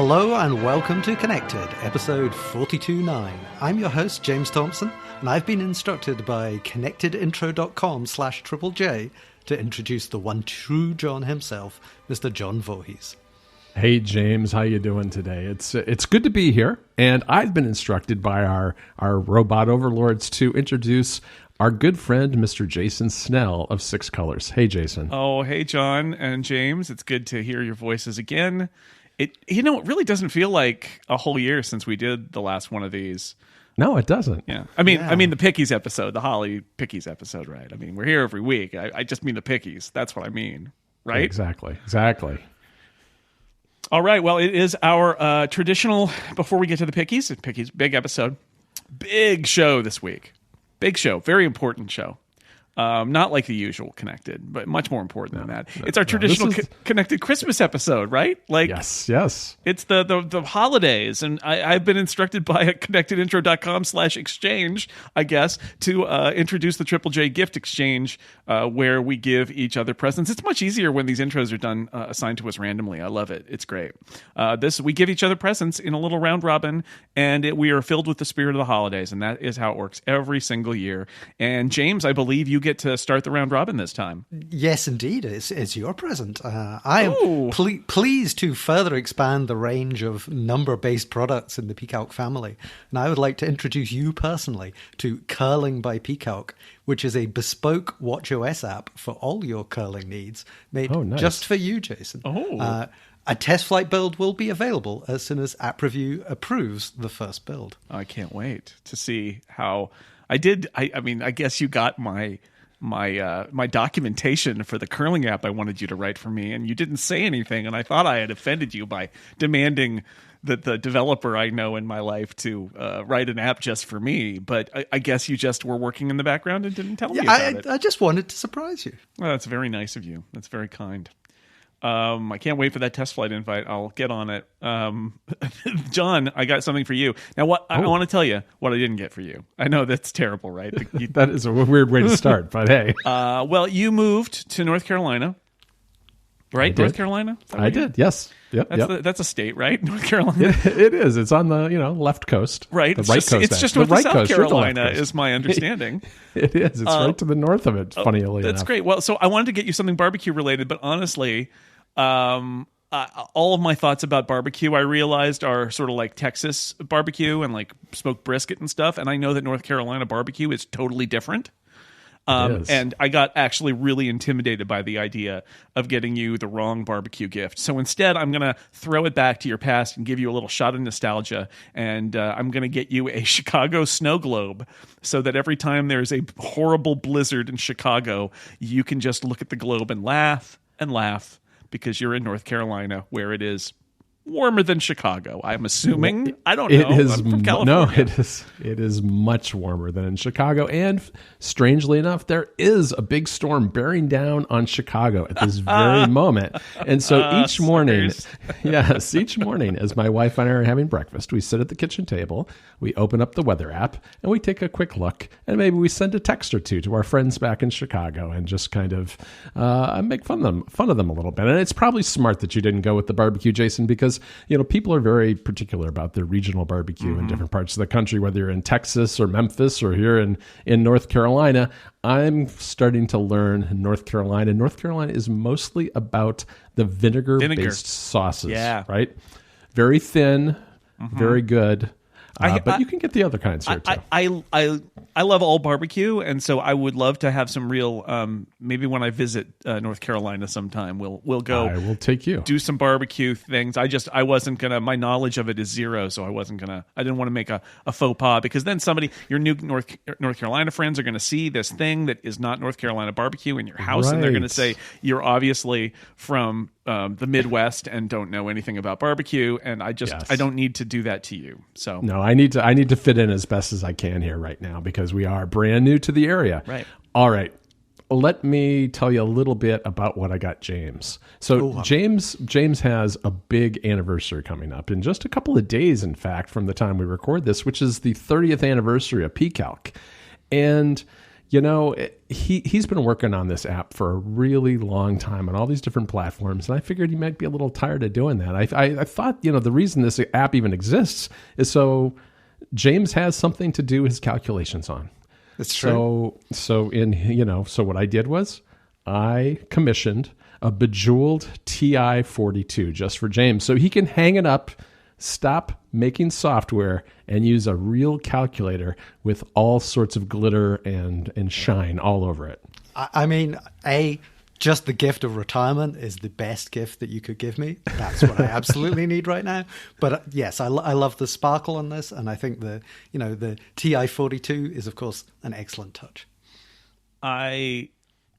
Hello and welcome to Connected, episode 42.9. I'm your host, James Thompson, and I've been instructed by connectedintro.com/Triple J to introduce the one true John himself, Mr. John Voorhees. Hey James, how you doing today? It's good to be here, and I've been instructed by our robot overlords to introduce our good friend, Mr. Jason Snell of Six Colors. Hey, Jason. Oh, hey, John and James. It's good to hear your voices again. It really doesn't feel like a whole year since we did the last one of these. No, it doesn't. Yeah. I mean the Pickies episode, the Holly Pickies episode, right? I mean, we're here every week. I just mean the Pickies. That's what I mean, right? Exactly. All right. Well, it is our traditional, before we get to the Pickies, big episode. Big show this week. Big show. Very important show. Not like the usual Connected, but much more important than that. It's our traditional Connected Christmas episode, right? Like yes. It's the holidays, and I've been instructed by connectedintro.com/exchange, I guess, to introduce the Triple J gift exchange, where we give each other presents. It's much easier when these intros are done assigned to us randomly. I love it. It's great. We give each other presents in a little round robin, and we are filled with the spirit of the holidays, and that is how it works every single year. And James, I believe you get to start the round robin this time. Yes, indeed. It's your present. I am pleased to further expand the range of number-based products in the Peacock family. And I would like to introduce you personally to Curling by Peacock, which is a bespoke watchOS app for all your curling needs, made just for you, Jason. A test flight build will be available as soon as App Review approves the first build. I can't wait to see how... I guess you got my documentation for the curling app I wanted you to write for me, and you didn't say anything, and I thought I had offended you by demanding that the developer I know in my life to write an app just for me. But I guess you just were working in the background and didn't tell me about it. I just wanted to surprise you. Well, that's very nice of you. That's very kind. I can't wait for that test flight invite. I'll get on it. John, I got something for you. Now, I want to tell you what I didn't get for you. I know that's terrible, right? That is a weird way to start, but hey. Well, you moved to North Carolina, right? North Carolina? I did, yes. Yep. That's a state, right? North Carolina. It is. It's on the left coast, right? The right coast. It's just north of South Carolina, is my understanding. It is. It's right to the north of it. Funny enough. That's great. Well, so I wanted to get you something barbecue related, but honestly, all of my thoughts about barbecue, I realized, are sort of like Texas barbecue and like smoked brisket and stuff. And I know that North Carolina barbecue is totally different. And I got actually really intimidated by the idea of getting you the wrong barbecue gift. So instead, I'm going to throw it back to your past and give you a little shot of nostalgia. And I'm going to get you a Chicago snow globe so that every time there's a horrible blizzard in Chicago, you can just look at the globe and laugh because you're in North Carolina, where it is warmer than Chicago. I'm assuming. I don't know. I'm from California. No, it is much warmer than in Chicago. And strangely enough, there is a big storm bearing down on Chicago at this very moment. And so each morning, each morning, as my wife and I are having breakfast, we sit at the kitchen table, we open up the weather app, and we take a quick look, and maybe we send a text or two to our friends back in Chicago and just kind of make fun of them a little bit. And it's probably smart that you didn't go with the barbecue, Jason, because people are very particular about their regional barbecue in different parts of the country, whether you're in Texas or Memphis or here in North Carolina. I'm starting to learn North Carolina. North Carolina is mostly about the vinegar-based sauces, right? Very thin, very good. But you can get the other kinds here too. I love all barbecue, and so I would love to have some real. Maybe when I visit North Carolina sometime, we'll go. I will take you. Do some barbecue things. I wasn't gonna. My knowledge of it is zero, so I wasn't gonna. I didn't want to make a faux pas, because then your new North Carolina friends are gonna see this thing that is not North Carolina barbecue in your house, and they're gonna say you're obviously from the Midwest and don't know anything about barbecue, and I don't need to do that to you. So no, I need to fit in as best as I can here right now, because we are brand new to the area. Right. All right. Let me tell you a little bit about what I got James. So James has a big anniversary coming up in just a couple of days, in fact, from the time we record this, which is the 30th anniversary of Peacock. And he's been working on this app for a really long time on all these different platforms, and I figured he might be a little tired of doing that. I thought, the reason this app even exists is so James has something to do his calculations on. That's true. So what I did was I commissioned a Bejeweled TI-42 just for James, so he can hang it up, stop making software, and use a real calculator with all sorts of glitter and shine all over it. I mean, just the gift of retirement is the best gift that you could give me. That's what I absolutely need right now. But yes, I love the sparkle on this, and I think the TI-42 is, of course, an excellent touch. I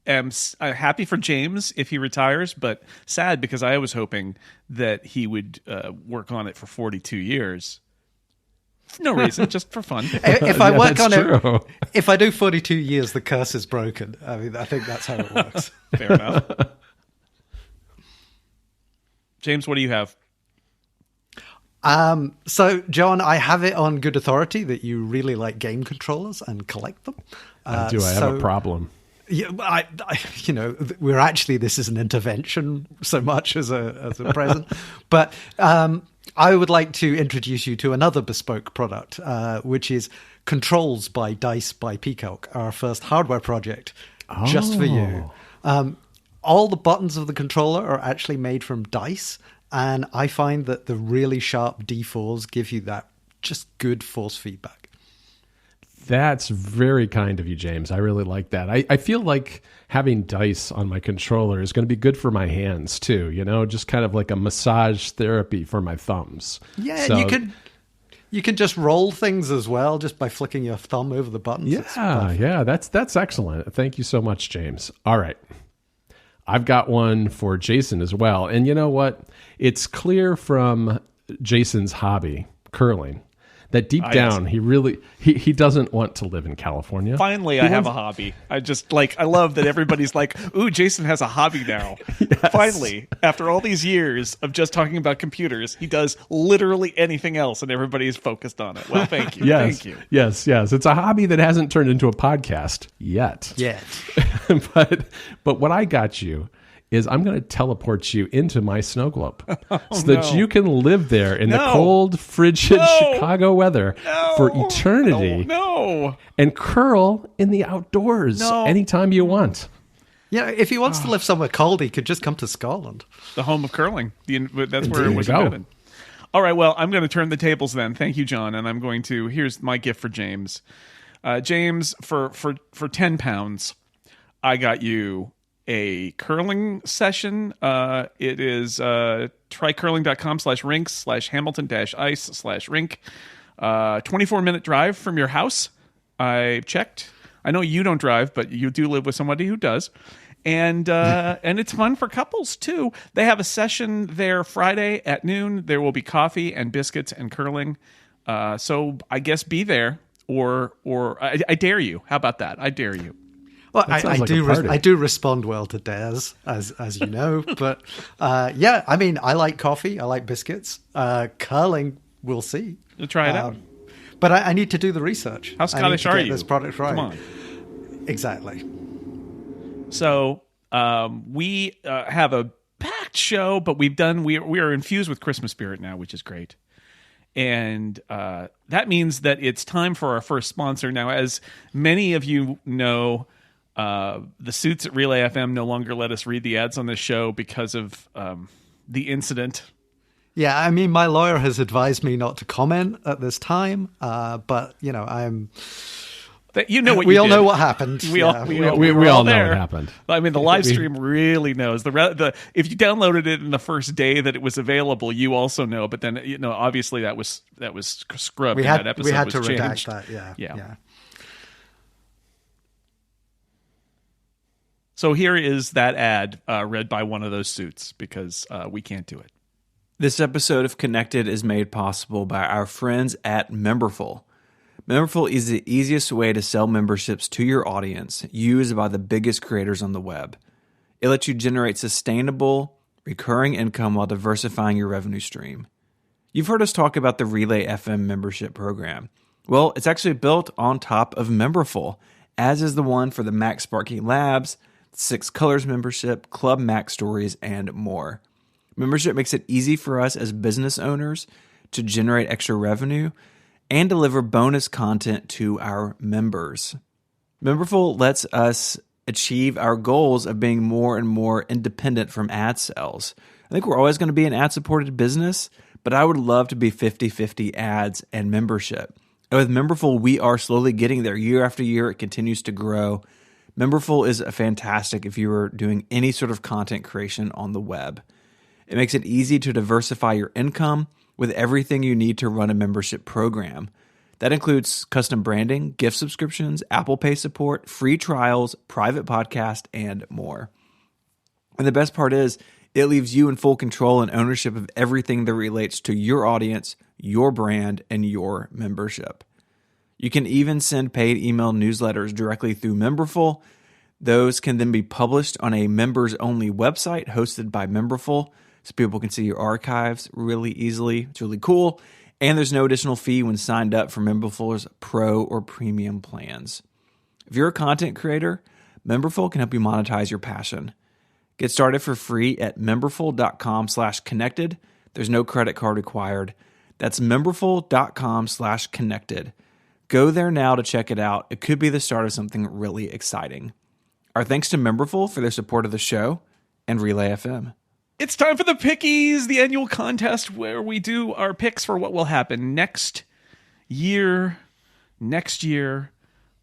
am happy for James if he retires, but sad because I was hoping that he would work on it for 42 years. For no reason, just for fun. If I work on it, if I do 42 years, the curse is broken. I mean, I think that's how it works. Fair enough. James, what do you have? So, John, I have it on good authority that you really like game controllers and collect them. I have a problem. Yeah, we're actually, this is an intervention so much as a present, but I would like to introduce you to another bespoke product, which is Controls by Dice by Peacock, our first hardware project, just for you. All the buttons of the controller are actually made from dice, and I find that the really sharp D4s give you that just good force feedback. That's very kind of you, James. I really like that. I feel like having dice on my controller is going to be good for my hands too, just kind of like a massage therapy for my thumbs. Yeah, so, you can just roll things as well just by flicking your thumb over the buttons. Yeah, that's excellent. Thank you so much, James. All right. I've got one for Jason as well. And you know what? It's clear from Jason's hobby, curling, that deep down, he doesn't want to live in California. Finally, I have a hobby. I love that everybody's like, ooh, Jason has a hobby now. Yes. Finally, after all these years of just talking about computers, he does literally anything else, and everybody is focused on it. Well, thank you. Yes. Thank you. Yes. It's a hobby that hasn't turned into a podcast yet. But what I got you is I'm going to teleport you into my snow globe so that you can live there in the cold, frigid Chicago weather for eternity and curl in the outdoors anytime you want. Yeah, if he wants to live somewhere cold, he could just come to Scotland. The home of curling. That's where it was invented. All right, well, I'm going to turn the tables then. Thank you, John. And here's my gift for James. James, for 10 pounds, I got you a curling session. It is trycurling.com/rinks/Hamilton-ice/rink. 24-minute drive from your house. I checked. I know you don't drive, but you do live with somebody who does. And it's fun for couples too. They have a session there Friday at noon. There will be coffee and biscuits and curling. So I guess be there or I dare you. How about that? I dare you. Well, I do respond well to dares, as you know. But I mean, I like coffee. I like biscuits. Curling, we'll see. We'll try it out. But I need to do the research. How Scottish are you? This product right. Come on. Exactly. So we have a packed show, but we are infused with Christmas spirit now, which is great. And that means that it's time for our first sponsor. Now, as many of you know, the suits at Relay FM no longer let us read the ads on this show because of the incident. Yeah, I mean, my lawyer has advised me not to comment at this time, but I'm. We all know what happened. We all know what happened. I mean, the live stream really knows. If you downloaded it in the first day that it was available, you also know. But then obviously that was scrubbed. We had to redact that. Yeah. So here is that ad read by one of those suits because we can't do it. This episode of Connected is made possible by our friends at Memberful. Memberful is the easiest way to sell memberships to your audience, used by the biggest creators on the web. It lets you generate sustainable, recurring income while diversifying your revenue stream. You've heard us talk about the Relay FM membership program. Well, it's actually built on top of Memberful, as is the one for the Mac Sparky Labs, 6 Colors membership, Club Mac Stories, and more. Membership makes it easy for us as business owners to generate extra revenue and deliver bonus content to our members. Memberful lets us achieve our goals of being more and more independent from ad sales. I think we're always going to be an ad-supported business, but I would love to be 50-50 ads and membership. And with Memberful, we are slowly getting there. Year after year, it continues to grow. Memberful is fantastic if you are doing any sort of content creation on the web. It makes it easy to diversify your income with everything you need to run a membership program. That includes custom branding, gift subscriptions, Apple Pay support, free trials, private podcast, and more. And the best part is, it leaves you in full control and ownership of everything that relates to your audience, your brand, and your membership. You can even send paid email newsletters directly through Memberful. Those can then be published on a members-only website hosted by Memberful, so people can see your archives really easily. It's really cool. And there's no additional fee when signed up for Memberful's Pro or Premium plans. If you're a content creator, Memberful can help you monetize your passion. Get started for free at memberful.com/connected. There's no credit card required. That's memberful.com/connected. Go there now to check it out. It could be the start of something really exciting. Our thanks to Memberful for their support of the show and Relay FM. It's time for the Pickies, the annual contest where we do our picks for what will happen next year.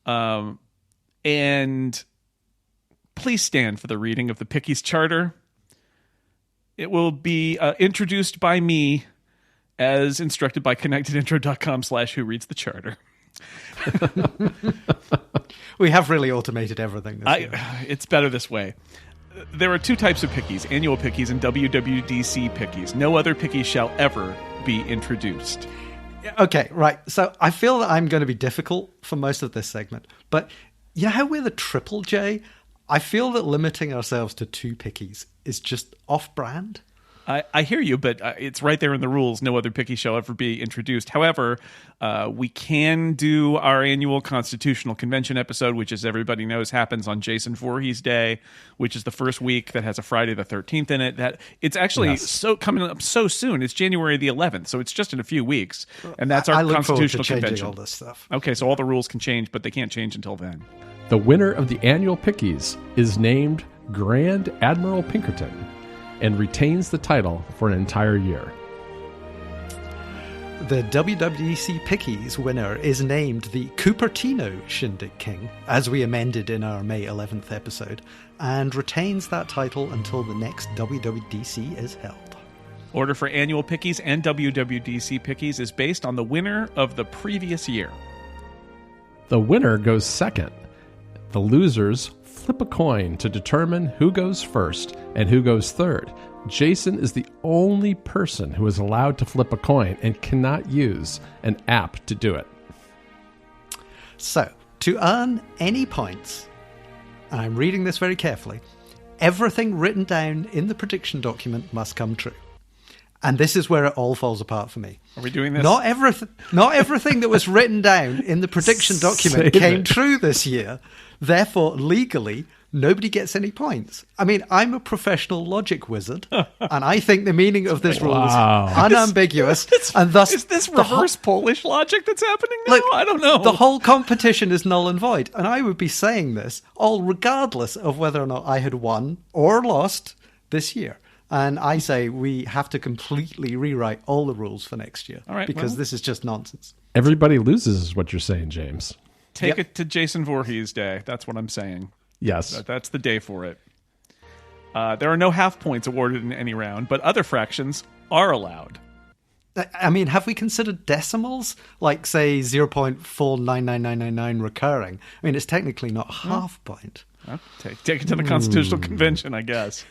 And please stand for the reading of the Pickies Charter. It will be introduced by me as instructed by connectedintro.com/who-reads-the-charter. We have really automated everything this year. It's better this way. There are 2 types of Pickies, annual Pickies and WWDC Pickies. No other Pickies shall ever be introduced. Okay, right. So I feel that I'm going to be difficult for most of this segment. But you know how we're the Triple J? I feel that limiting ourselves to 2 Pickies is just off-brand. I hear you, but it's right there in the rules. No other Pickie shall ever be introduced. However, we can do our annual Constitutional Convention episode, which, as everybody knows, happens on Jason Voorhees Day, which is the first week that has a Friday the 13th in it. That it's actually so coming up so soon. It's January the 11th, so it's just in a few weeks, and that's our Constitutional Convention. All this stuff. Okay, so all the rules can change, but they can't change until then. The winner of the annual Pickies is named Grand Admiral Pinkerton and retains the title for an entire year. The WWDC Pickies winner is named the Cupertino Shindig King, as we amended in our May 11th episode, and retains that title until the next WWDC is held. Order for annual Pickies and WWDC Pickies is based on the winner of the previous year. The winner goes second. The losers flip a coin to determine who goes first and who goes third. Jason is the only person who is allowed to flip a coin and cannot use an app to do it. So, to earn any points, and I'm reading this very carefully, everything written down in the prediction document must come true. And this is where it all falls apart for me. Are we doing this? Not everything that was written down in the prediction document came true this year. Therefore, legally, nobody gets any points. I mean, I'm a professional logic wizard, and I think the meaning of this rule is unambiguous. And thus, is this reverse Polish logic that's happening now? Look, I don't know. The whole competition is null and void. And I would be saying this all regardless of whether or not I had won or lost this year. And I say we have to completely rewrite all the rules for next year. All right, because this is just nonsense. Everybody loses is what you're saying, James. Take it to Jason Voorhees Day. That's what I'm saying. Yes. That's the day for it. There are no half points awarded in any round, but other fractions are allowed. I mean, have we considered decimals? Like, say, 0.499999 recurring? I mean, it's technically not a half point. Well, take it to the Constitutional Convention, I guess.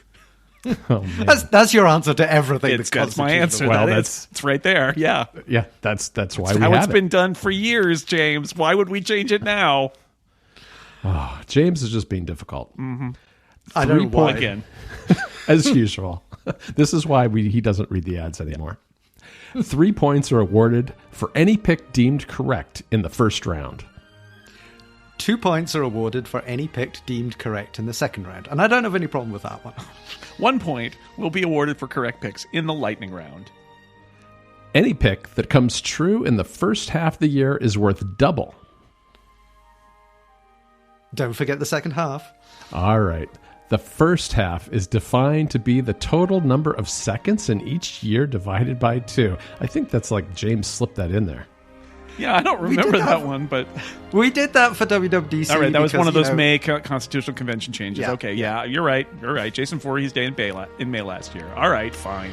Oh, man. That's your answer to everything. That's my answer. Well, it's right there. Yeah, yeah. That's why how it's been done for years, James. Why would we change it now? Oh, James is just being difficult. Mm-hmm. I don't know why. Again, as usual. This is why he doesn't read the ads anymore. 3 points are awarded for any pick deemed correct in the first round. 2 points are awarded for any pick deemed correct in the second round. And I don't have any problem with that one. 1 point will be awarded for correct picks in the lightning round. Any pick that comes true in the first half of the year is worth double. Don't forget the second half. All right. The first half is defined to be the total number of seconds in each year divided by 2. I think that's like James slipped that in there. Yeah, I don't remember that one, but... We did that for WWDC. All right, that was because, one of those May Constitutional Convention changes. Yeah, Okay, yeah, you're right. You're right. Jason Voorhees Day in May last year. All right, fine.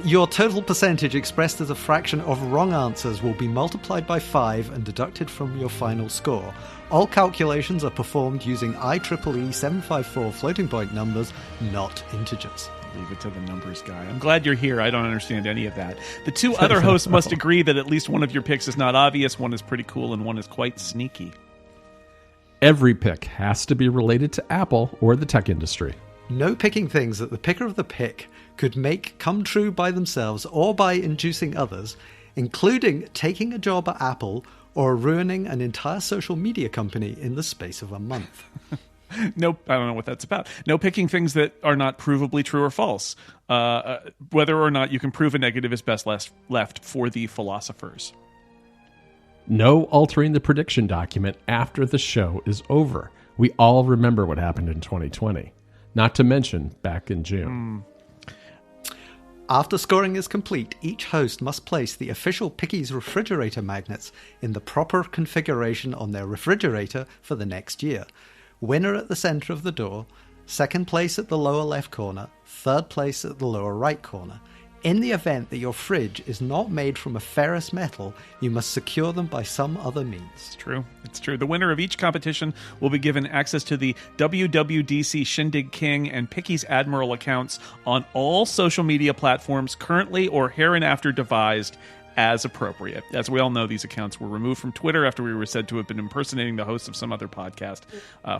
Your total percentage expressed as a fraction of wrong answers will be multiplied by 5 and deducted from your final score. All calculations are performed using IEEE 754 floating point numbers, not integers. Leave it to the numbers guy. I'm glad you're here. I don't understand any of that. The two other hosts must agree that at least one of your picks is not obvious, one is pretty cool, and one is quite sneaky. Every pick has to be related to Apple or the tech industry. No picking things that the picker of the pick could make come true by themselves or by inducing others, including taking a job at Apple or ruining an entire social media company in the space of a month. No, I don't know what that's about. No picking things that are not provably true or false. Whether or not you can prove a negative is best left for the philosophers. No altering the prediction document after the show is over. We all remember what happened in 2020. Not to mention back in June. After scoring is complete, each host must place the official Pickies refrigerator magnets in the proper configuration on their refrigerator for the next year. Winner at the center of the door, second place at the lower left corner, third place at the lower right corner. In the event that your fridge is not made from a ferrous metal, you must secure them by some other means. It's true. It's true. The winner of each competition will be given access to the WWDC Shindig King and Pickies Admiral accounts on all social media platforms currently or hereinafter devised as appropriate. As we all know, these accounts were removed from Twitter after we were said to have been impersonating the hosts of some other podcast.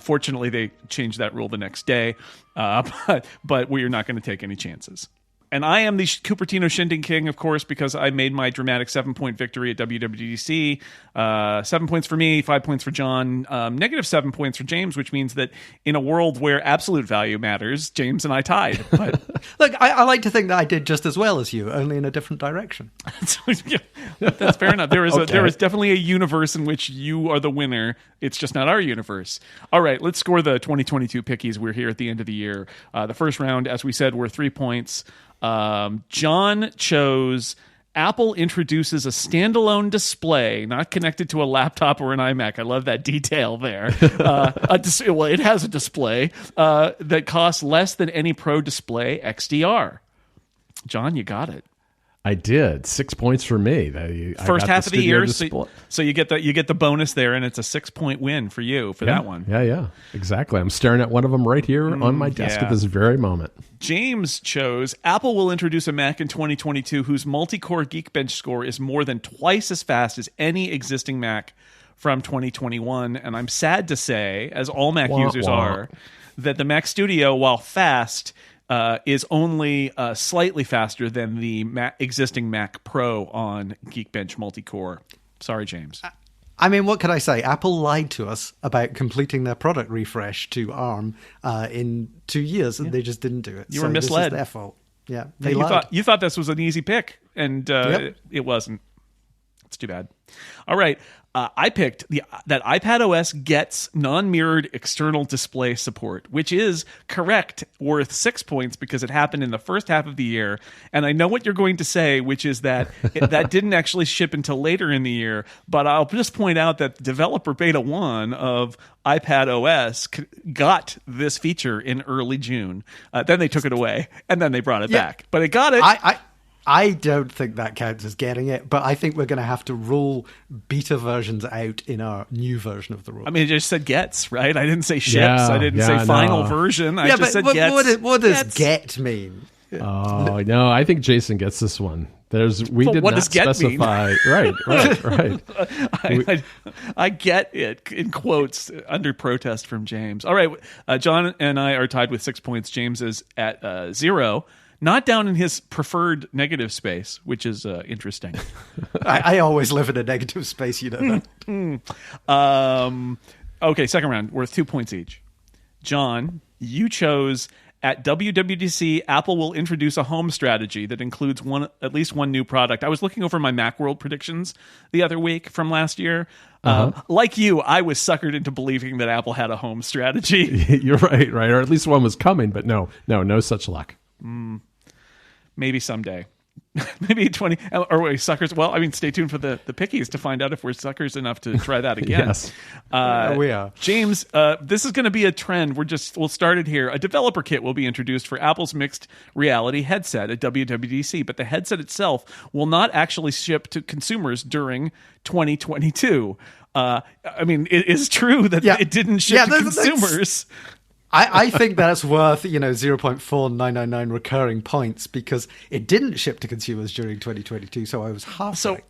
Fortunately, they changed that rule the next day, but we are not going to take any chances. And I am the Cupertino Shindig King, of course, because I made my dramatic 7-point victory at WWDC. 7 points for me, 5 points for John, negative 7 points for James, which means that in a world where absolute value matters, James and I tied. But Look, I like to think that I did just as well as you, only in a different direction. yeah, that's fair enough. There is Okay. there is definitely a universe in which you are the winner. It's just not our universe. All right, let's score the 2022 Pickies. We're here at the end of the year. The first round, as we said, were 3 points. John chose Apple introduces a standalone display, not connected to a laptop or an iMac. I love that detail there. Well, it has a display that costs less than any Pro Display XDR. John, you got it. I did. 6 points for me. I First got half of the year, display. so you get the bonus there, and it's a 6-point win for you for that one. Yeah, exactly. I'm staring at one of them right here on my desk at this very moment. James chose Apple will introduce a Mac in 2022 whose multi-core Geekbench score is more than twice as fast as any existing Mac from 2021. And I'm sad to say, as all Mac users are, that the Mac Studio, while fast, is only slightly faster than the existing Mac Pro on Geekbench multi-core. Sorry, James. I mean, what can I say? Apple lied to us about completing their product refresh to ARM in 2 years, and they just didn't do it. You were misled. This is their fault. Yeah, they lied. You thought this was an easy pick, and it wasn't. It's too bad. All right. I picked that iPadOS gets non-mirrored external display support, which is correct, worth 6 points because it happened in the first half of the year. And I know what you're going to say, which is that that didn't actually ship until later in the year. But I'll just point out that developer beta 1 of iPadOS got this feature in early June. Then they took it away, and then they brought it back. But it got it. I don't think that counts as getting it, but I think we're going to have to rule beta versions out in our new version of the rule. I mean, it just said gets, right? I didn't say ships. I didn't say final version. I just said gets. What does get mean? Oh, no, I think Jason gets this one. We did not specify. Right. I get it, in quotes, under protest from James. All right, John and I are tied with 6 points. James is at 0. not down in his preferred negative space, which is interesting. I always live in a negative space, you know that. Okay, second round, worth 2 points each. John, you chose at WWDC, Apple will introduce a home strategy that includes at least one new product. I was looking over my Macworld predictions the other week from last year. Like you, I was suckered into believing that Apple had a home strategy. You're right, or at least one was coming, but no such luck. Maybe someday. Maybe 20 or wait, suckers. Well, I mean, stay tuned for the pickies to find out if we're suckers enough to try that again. Yes, we are. James, this is going to be a trend. We'll start it here. A developer kit will be introduced for Apple's mixed reality headset at WWDC, but the headset itself will not actually ship to consumers during 2022. I mean, it is true that it didn't ship to consumers. I think that's worth 0.4999 recurring points because it didn't ship to consumers during 2022. So I was half right.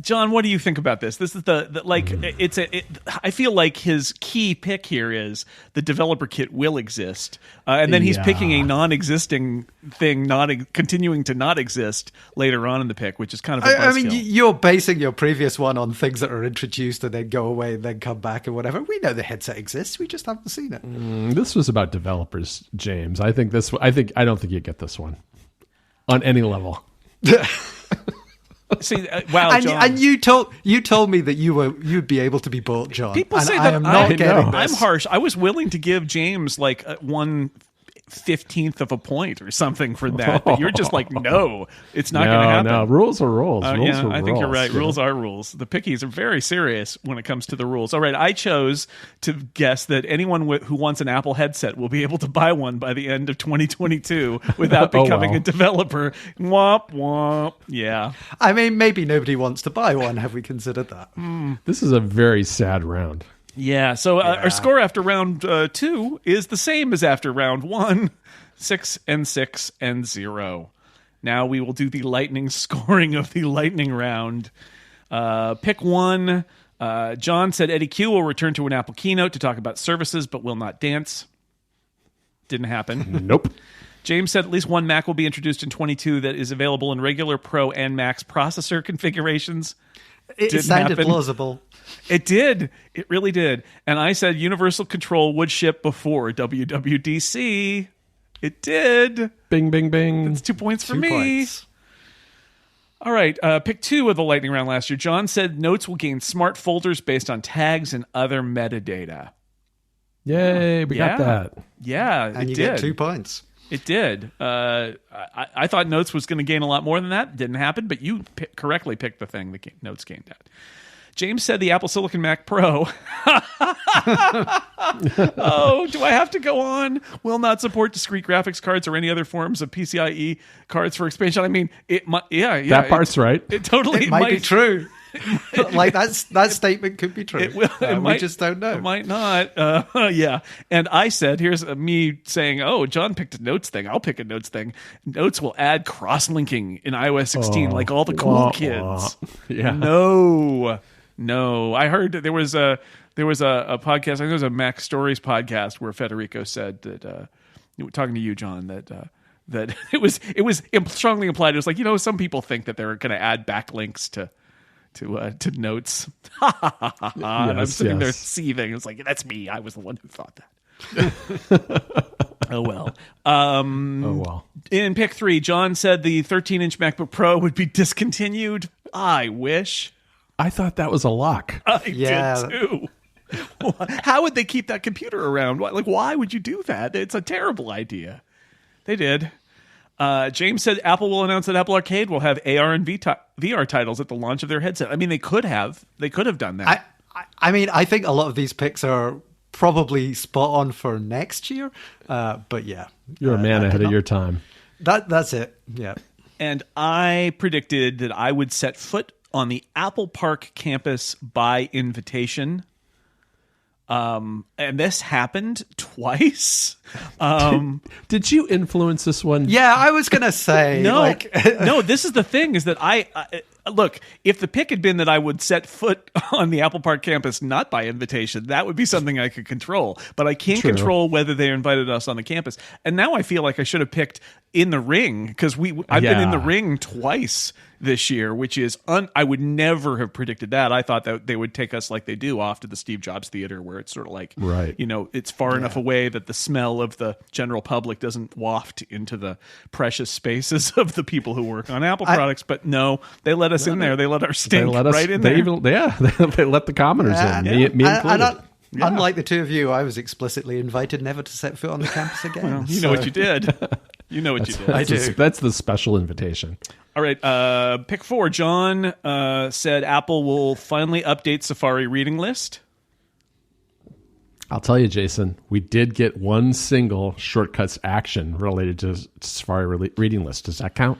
John, what do you think about this? This is I feel like his key pick here is the developer kit will exist, and then he's picking a non-existing thing, continuing to not exist later on in the pick, which is kind of. I mean, you're basing your previous one on things that are introduced and then go away and then come back and whatever. We know the headset exists. We just haven't seen it. This was about developers, James. I don't think you get this one on any level. See, wow, and, John. And you told me that you'd be able to be bought, John. People say that I'm harsh. I was willing to give James like 1/15th of a point or something for that, but you're just like, no, it's not going to happen. No, rules are rules. I think you're right. Rules are rules. The pickies are very serious when it comes to the rules. All right, I chose to guess that anyone who wants an Apple headset will be able to buy one by the end of 2022 without becoming a developer. Womp womp. Yeah. I mean, maybe nobody wants to buy one. Have we considered that? This is a very sad round. Yeah, so our score after round 2 is the same as after round 1, 6 and 6 and 0. Now we will do the lightning scoring of the lightning round. Pick 1. John said Eddie Q will return to an Apple keynote to talk about services, but will not dance. Didn't happen. Nope. James said at least one Mac will be introduced in 22 that is available in regular Pro and Max processor configurations. It sounded plausible. It did. It really did. And I said Universal Control would ship before WWDC. It did. Bing, bing, bing. That's 2 points for me. All right. Pick 2 of the lightning round last year. John said Notes will gain smart folders based on tags and other metadata. Yay. We got that. Yeah. And you get 2 points. It did. I thought Notes was going to gain a lot more than that. Didn't happen, but you correctly picked the thing that Notes gained at. James said the Apple Silicon Mac Pro. Oh, do I have to go on? Will not support discrete graphics cards or any other forms of PCIe cards for expansion. I mean, it might. Yeah. That part's right. It totally it might be true. Like that statement could be true. We just don't know. It might not. Yeah. And I said, here's me saying, oh, John picked a Notes thing. I'll pick a Notes thing. Notes will add cross-linking in iOS 16 like all the cool kids. Yeah. No. I heard there was a podcast. I think it was a Mac Stories podcast where Federico said that, talking to you, John, that it was strongly implied. It was like, some people think that they're going to add backlinks to Notes. And I'm sitting there seething. It's like, that's me. I was the one who thought that. Oh well. In pick 3, John said the 13-inch MacBook Pro would be discontinued. I wish. I thought that was a lock. I did too. How would they keep that computer around? Why would you do that? It's a terrible idea. They did. James said Apple will announce that Apple Arcade will have AR and VR titles at the launch of their headset. I mean, they could have done that. I mean, I think a lot of these picks are probably spot on for next year. But yeah, you're a man ahead of your time. That's it. Yeah. And I predicted that I would set foot on the Apple Park campus by invitation. And this happened twice. Did you influence this one? Yeah, I was gonna say no. No, this is the thing: is that Look, if the pick had been that I would set foot on the Apple Park campus not by invitation, that would be something I could control. But I can't control whether they invited us on the campus. And now I feel like I should have picked in the ring, because I've been in the ring twice this year, which is I would never have predicted that. I thought that they would take us like they do off to the Steve Jobs Theater, where it's sort of like, it's far enough away that the smell of the general public doesn't waft into the precious spaces of the people who work on Apple products. But no, they let us in there. They let our stink right in there. They let the commoners in, me included. Unlike the two of you, I was explicitly invited never to set foot on the campus again. Well, you know what you did. You know what you did. I do. That's the special invitation. All right, pick 4. John said Apple will finally update Safari reading list. I'll tell you, Jason, we did get one single shortcuts action related to Safari reading list. Does that count?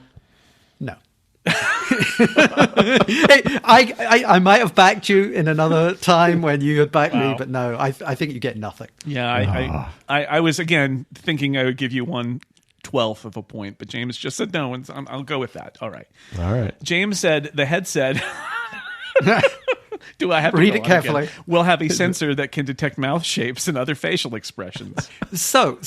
No. Hey, I might have backed you in another time when you had backed me, but no, I think you get nothing. Yeah, I was, again, thinking I would give you 1/12 of a point, but James just said no, and I'll go with that. All right. James said the headset... Do I have to read it carefully? We'll have a sensor that can detect mouth shapes and other facial expressions. So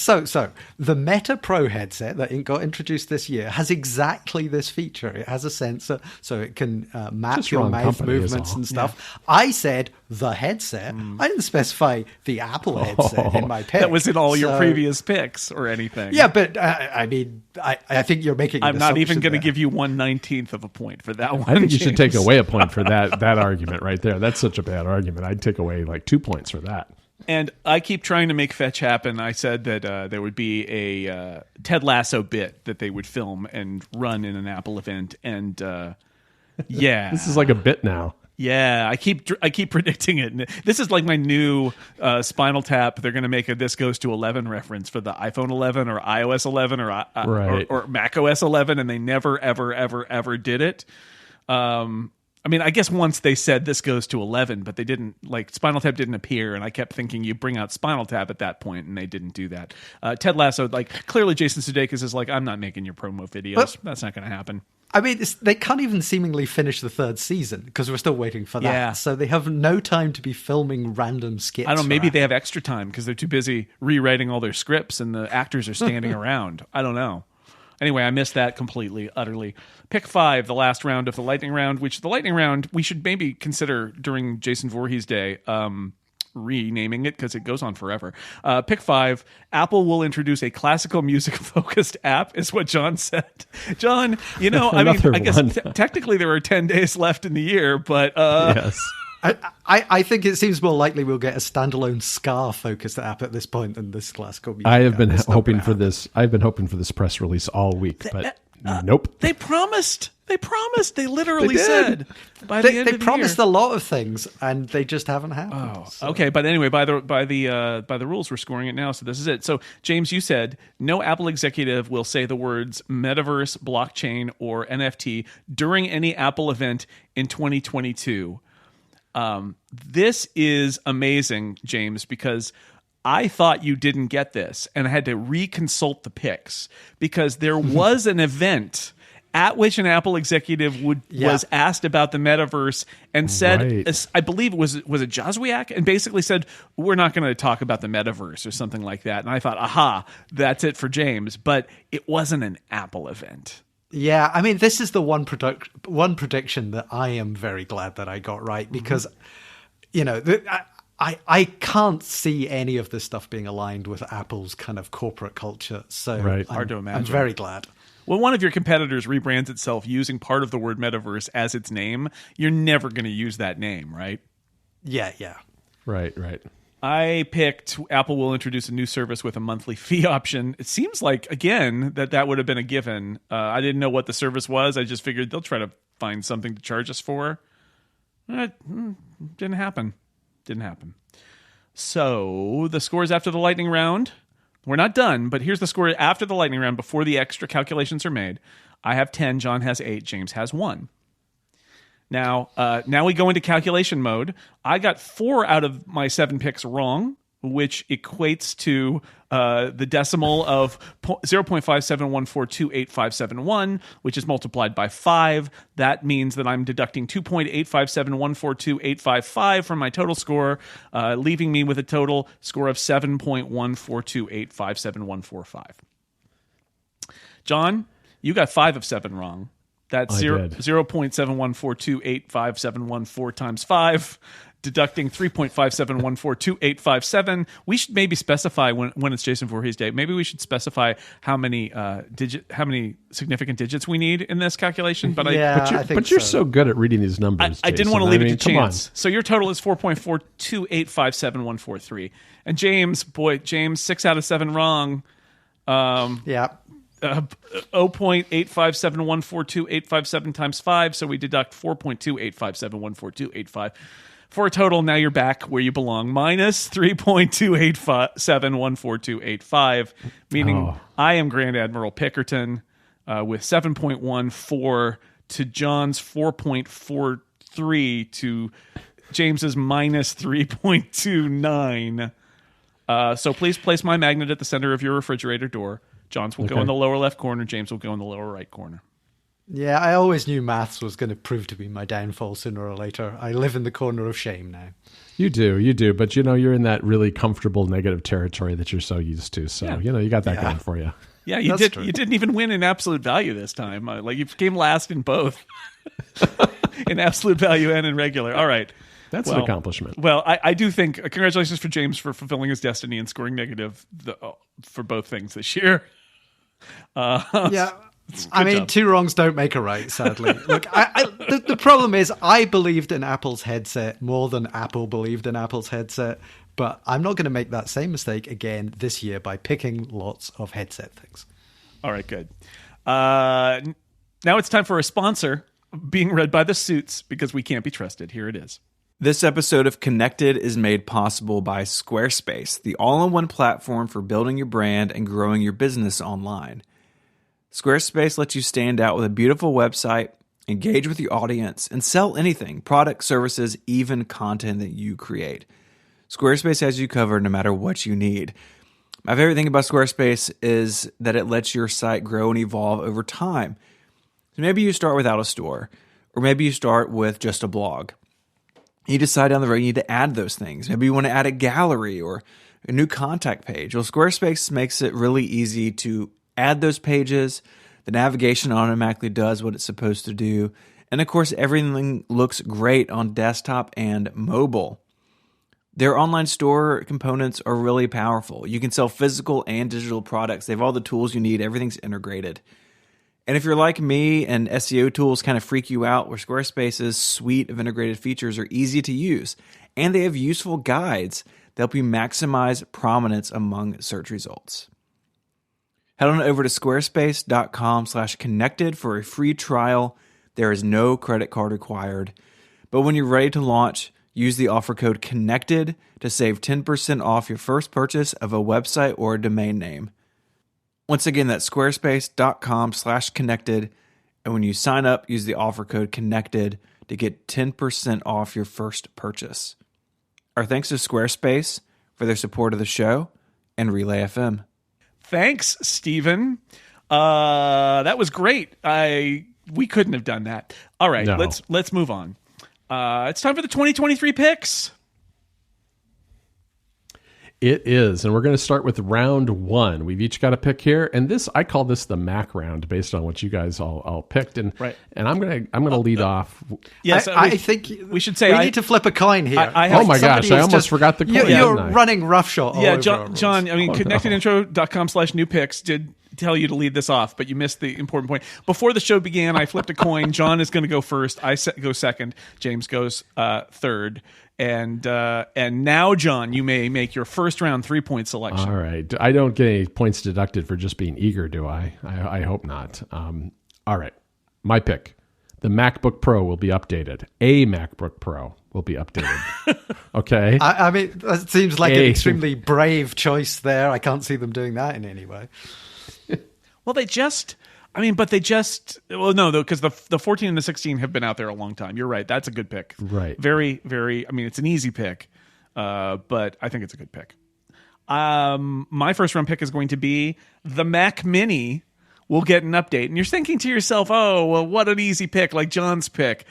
the Meta Pro headset that got introduced this year has exactly this feature. It has a sensor, so it can map Just your wrong mouth company is movements all. and stuff. I said the headset. I didn't specify the Apple headset in my pick. That was in all your previous picks or anything. Yeah, but I mean, I think you're making. I'm not even going to give you 1/19 of a point for that one. I think you should take away a point for that argument right there. That's such a bad argument. I'd take away like 2 points for that. And I keep trying to make fetch happen. I said that there would be a Ted Lasso bit that they would film and run in an Apple event, and This is like a bit now. Yeah, I keep predicting it. This is like my new Spinal Tap. They're going to make a "This Goes to 11" reference for the iPhone 11 or iOS 11 or Mac OS 11, and they never, ever, ever, ever did it. I mean, I guess once they said "This goes to 11," but they didn't, like, Spinal Tap didn't appear, and I kept thinking you bring out Spinal Tap at that point, and they didn't do that. Ted Lasso, like, clearly Jason Sudeikis is like, I'm not making your promo videos. That's not going to happen. I mean, they can't even seemingly finish the 3rd season because we're still waiting for that. Yeah. So they have no time to be filming random skits. I don't know, maybe they have extra time because they're too busy rewriting all their scripts and the actors are standing around. I don't know. Anyway, I missed that completely, utterly. Pick 5, the last round of the lightning round, which the lightning round we should maybe consider during Jason Voorhees Day renaming it because it goes on forever. Pick 5, Apple will introduce a classical music-focused app, is what John said. John, I mean, I guess technically there are 10 days left in the year, but... Yes. I think it seems more likely we'll get a standalone ska-focused app at this point than this classical music. I have been hoping for this. I've been hoping for this press release all week, but nope. They promised. They literally said by the end of the year. They promised a lot of things, and they just haven't happened. Oh, so. Okay. But anyway, by the rules, we're scoring it now. So this is it. So James, you said no Apple executive will say the words metaverse, blockchain, or NFT during any Apple event in 2022. This is amazing, James, because I thought you didn't get this, and I had to reconsult the picks because there was an event at which an Apple executive was asked about the metaverse and said, I believe was it Joswiak, and basically said, we're not going to talk about the metaverse or something like that. And I thought, aha, that's it for James. But it wasn't an Apple event. Yeah, I mean, this is the one prediction that I am very glad that I got right because, I can't see any of this stuff being aligned with Apple's kind of corporate culture. So hard to imagine. I'm very glad. When one of your competitors rebrands itself using part of the word metaverse as its name, you're never going to use that name, right? Yeah. Right. I picked Apple will introduce a new service with a monthly fee option. It seems like, again, that would have been a given. I didn't know what the service was. I just figured they'll try to find something to charge us for. Didn't happen. So the scores after the lightning round. We're not done, but here's the score after the lightning round before the extra calculations are made. I have 10, John has 8, James has 1. Now we go into calculation mode. I got 4 out of my 7 picks wrong. which equates to the decimal of 0.57142857, which is multiplied by 5. That means that I'm deducting 2.857142855 from my total score, leaving me with a total score of 7.142857145. John, you got 5 of 7 wrong. That's 0.71428571 times 5. Deducting 3.57142857. We should maybe specify when it's Jason Voorhees Day. Maybe we should specify how many significant digits we need in this calculation. But you're so good at reading these numbers. I didn't want to leave it to chance. So your total is 4.428571443. And James, 6 out of 7 wrong. 0.857142857 times 5. So we deduct 4.2857142855. For a total, now you're back where you belong, minus 3.287142885, meaning I am Grand Admiral Pickerton with 7.14 to John's 4.43 to James's minus 3.29. So please place my magnet at the center of your refrigerator door. John's will go in the lower left corner. James will go in the lower right corner. Yeah, I always knew maths was going to prove to be my downfall sooner or later. I live in the corner of shame now. You do. But, you're in that really comfortable negative territory that you're so used to. So, you got that going for you. Yeah, you didn't even win in absolute value this time. You came last in both. In absolute value and in regular. All right. That's an accomplishment. Well, I do think, congratulations for James for fulfilling his destiny and scoring negative for both things this year. Yeah. I mean, 2 wrongs don't make a right, sadly. Look, the problem is I believed in Apple's headset more than Apple believed in Apple's headset, but I'm not going to make that same mistake again this year by picking lots of headset things. All right, good. Now it's time for a sponsor being read by the Suits because we can't be trusted. Here it is. This episode of Connected is made possible by Squarespace, the all-in-one platform for building your brand and growing your business online. Squarespace lets you stand out with a beautiful website, engage with your audience, and sell anything, products, services, even content that you create. Squarespace has you covered no matter what you need. My favorite thing about Squarespace is that it lets your site grow and evolve over time. So maybe you start without a store, or maybe you start with just a blog. You decide down the road you need to add those things. Maybe you want to add a gallery or a new contact page. Well, Squarespace makes it really easy to add those pages. The navigation automatically does what it's supposed to do. And of course, everything looks great on desktop and mobile. Their online store components are really powerful. You can sell physical and digital products. They have all the tools you need. Everything's integrated. And if you're like me and SEO tools kind of freak you out, where Squarespace's suite of integrated features are easy to use, and they have useful guides that help you maximize prominence among search results. Head on over to squarespace.com/connected for a free trial. There is no credit card required. But when you're ready to launch, use the offer code CONNECTED to save 10% off your first purchase of a website or a domain name. Once again, that's squarespace.com/connected. And when you sign up, use the offer code CONNECTED to get 10% off your first purchase. Our thanks to Squarespace for their support of the show and Relay FM. Thanks, Stephen. That was great. We couldn't have done that. All right, No. let's move on. It's time for the 2023 picks. It is, and we're going to start with round 1. We've each got a pick here, and I call this the Mac round based on what you guys all picked, and Right. And I'm gonna lead off. Yes, I think we should say we need to flip a coin here. Oh my gosh, I almost forgot the coin. You're didn't I? running roughshod all over John. our rules. John, I mean, connectedintro.com/new picks did tell you to lead this off, but you missed the important point. Before the show began, I flipped a coin. John is going to go first. I go second. James goes third. And now, John, you may make your first round 3-point selection. All right, I don't get any points deducted for just being eager, do I? I hope not. All right, my pick. The MacBook Pro will be updated. A MacBook Pro will be updated. Okay. I mean, that seems like an extremely brave choice there. I can't see them doing that in any way. Well, no, though, because the 14 and the 16 have been out there a long time. You're right. That's a good pick. Right. Very, very, I mean, it's an easy pick, but I think it's a good pick. My first round pick is going to be the Mac Mini will get an update. And you're thinking to yourself, oh, well, what an easy pick, like John's pick.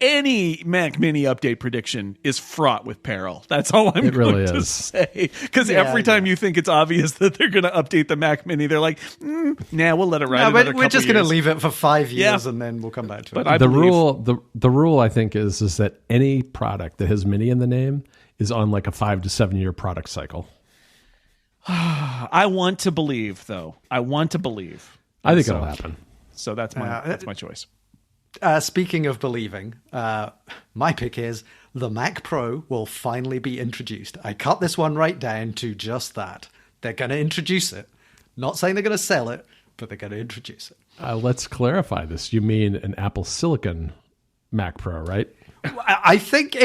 Any Mac Mini update prediction is fraught with peril. That's all I'm going to say. Because every time you think it's obvious that they're going to update the Mac Mini, they're like, nah, we'll let it ride. No, we're just going to leave it for 5 years and then we'll come back to it. But the rule, I think, is that any product that has Mini in the name is on like a 5 to 7 year product cycle. I want to believe, though. I think it'll happen. So that's my choice. Speaking of believing, my pick is the Mac Pro will finally be introduced. I cut this one right down to just that. They're going to introduce it. Not saying they're going to sell it, but they're going to introduce it. Let's clarify this. You mean an Apple Silicon Mac Pro, right? I think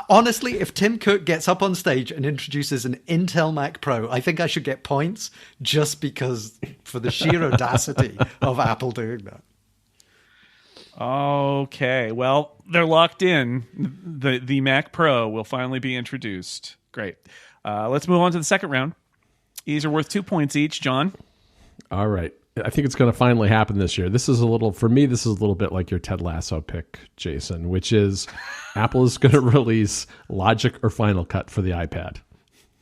honestly, if Tim Cook gets up on stage and introduces an Intel Mac Pro, I think I should get points just because for the sheer audacity of Apple doing that. Okay, well, they're locked in. The Mac Pro will finally be introduced. Great. Let's move on to the second round. These are worth 2 points each, John. All right. I think it's going to finally happen this year. This is a little bit like your Ted Lasso pick, Jason, which is Apple is going to release Logic or Final Cut for the iPad.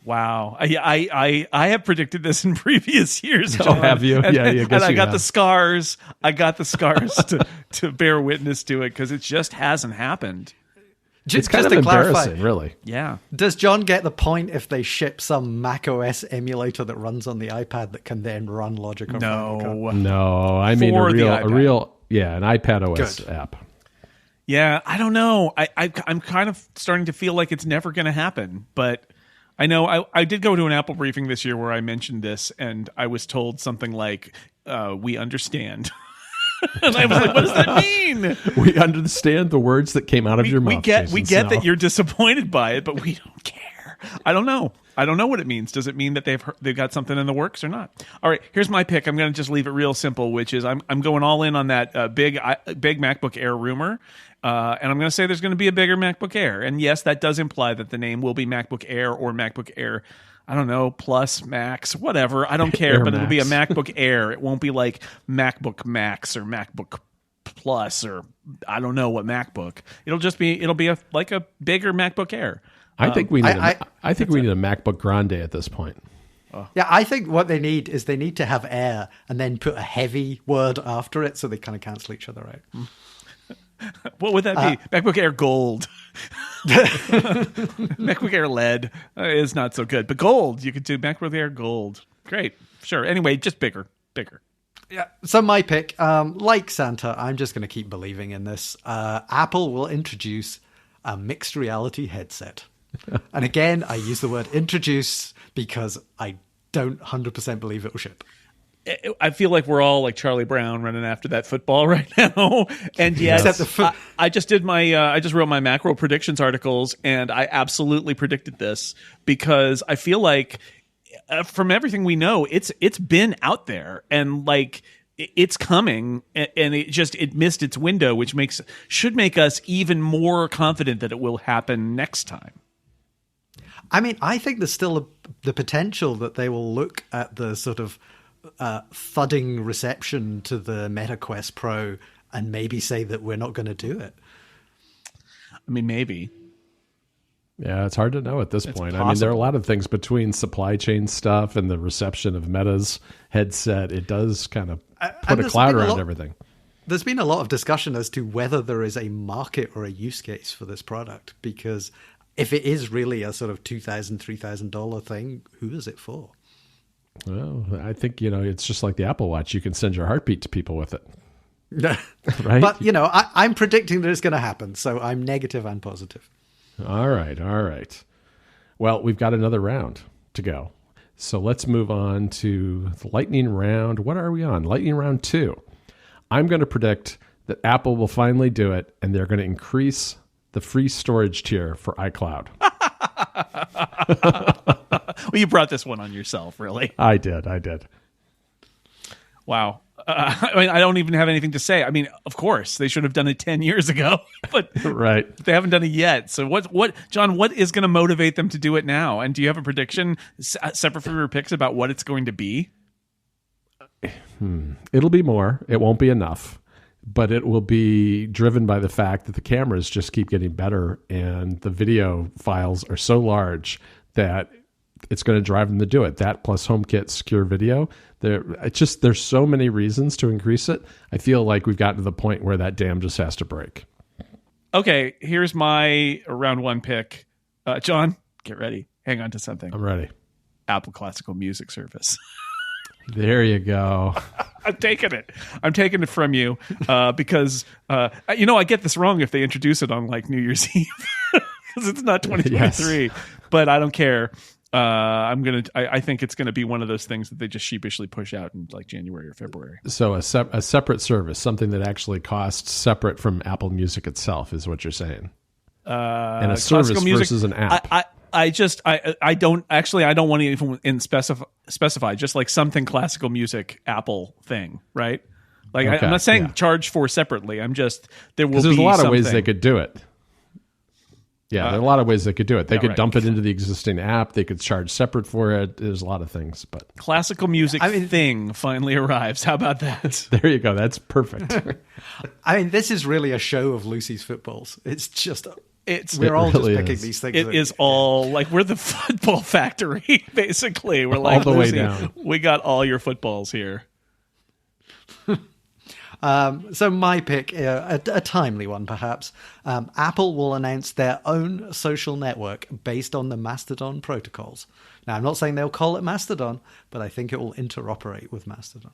Wow. I have predicted this in previous years, John. Oh, have you? And, yeah, I guess and I got have. the scars. I got the scars to bear witness to it because it just hasn't happened. It's kind of embarrassing, really. Yeah. Does John get the point if they ship some Mac OS emulator that runs on the iPad that can then run Logic or Final Cut? No, I mean an iPad OS app. Yeah, I don't know. I'm kind of starting to feel like it's never going to happen, but I know I did go to an Apple briefing this year where I mentioned this, and I was told something like, we understand. And I was like, what does that mean? We understand the words that came out of your mouth. We get that you're disappointed by it, but we don't care. I don't know what it means. Does it mean that they've got something in the works or not? All right, here's my pick. I'm going to just leave it real simple, which is I'm going all in on that big MacBook Air rumor. And I'm going to say there's going to be a bigger MacBook Air. And yes, that does imply that the name will be MacBook Air or MacBook Air, I don't know, Plus, Max, whatever. I don't care, but it'll be a MacBook Air. It won't be like MacBook Max or MacBook Plus or I don't know what MacBook. It'll be a bigger MacBook Air. I think we need a MacBook Grande at this point. Yeah, I think what they need to have Air and then put a heavy word after it so they kind of cancel each other out. What would that be? MacBook Air Gold. MacBook Air LED is not so good. But Gold, you could do MacBook Air Gold. Great. Sure. Anyway, just bigger. Yeah. So my pick, like Santa, I'm just going to keep believing in this. Apple will introduce a mixed reality headset. And again, I use the word introduce because I don't 100% believe it will ship. I feel like we're all like Charlie Brown running after that football right now. And yes, I just did I just wrote my macro predictions articles, and I absolutely predicted this because I feel like from everything we know, it's been out there and like it's coming, and it missed its window, which should make us even more confident that it will happen next time. I mean, I think there's still the potential that they will look at the sort of thudding reception to the Meta Quest Pro and maybe say that we're not going to do it. I mean, maybe. Yeah, it's hard to know at this point. Possible. I mean, there are a lot of things between supply chain stuff and the reception of Meta's headset. It does kind of put a cloud around everything. There's been a lot of discussion as to whether there is a market or a use case for this product, because if it is really a sort of $2,000, $3,000 thing, who is it for? Well, I think, it's just like the Apple Watch. You can send your heartbeat to people with it. Right? But, I'm predicting that it's going to happen, so I'm negative and positive. All right. Well, we've got another round to go. So let's move on to the lightning round. What are we on? Lightning round 2. I'm going to predict that Apple will finally do it, and they're going to increase the free storage tier for iCloud. Well, you brought this one on yourself, really. I did. Wow. I mean, I don't even have anything to say. I mean, of course, they should have done it 10 years ago, but Right. they haven't done it yet. So John, what is going to motivate them to do it now? And do you have a prediction separate from your picks about what it's going to be? It'll be more. It won't be enough, but it will be driven by the fact that the cameras just keep getting better and the video files are so large that it's going to drive them to do it. That plus HomeKit secure video. There's so many reasons to increase it. I feel like we've gotten to the point where that dam just has to break. Okay, here's my round one pick. John, get ready. Hang on to something. I'm ready. Apple Classical Music Service. There you go. I'm taking it. I'm taking it from you because, I get this wrong if they introduce it on like New Year's Eve because it's not 2023, Yes. But I don't care. I think it's going to be one of those things that they just sheepishly push out in like January or February. So a separate service, something that actually costs separate from Apple Music itself is what you're saying. And a service versus an app. I don't want to even specify just like something classical music Apple thing, right? Like Okay, I'm not saying yeah. charge for separately. I'm just there will be There's a lot of ways something. they could do it. Yeah, there are a lot of ways they could do it. They could right. dump it into the existing app. They could charge separate for it. There's a lot of things, but Classical music thing finally arrives. How about that? there you go. That's perfect. I mean, this is really a show of Lucy's footballs. It's just we're It all really just picking is. these things. It is all like we're the football factory, basically. We're like All the way Lucy, down. We got all your footballs here. So my pick, a timely one perhaps, Apple will announce their own social network based on the Mastodon protocols. Now, I'm not saying they'll call it Mastodon, but I think it will interoperate with Mastodon.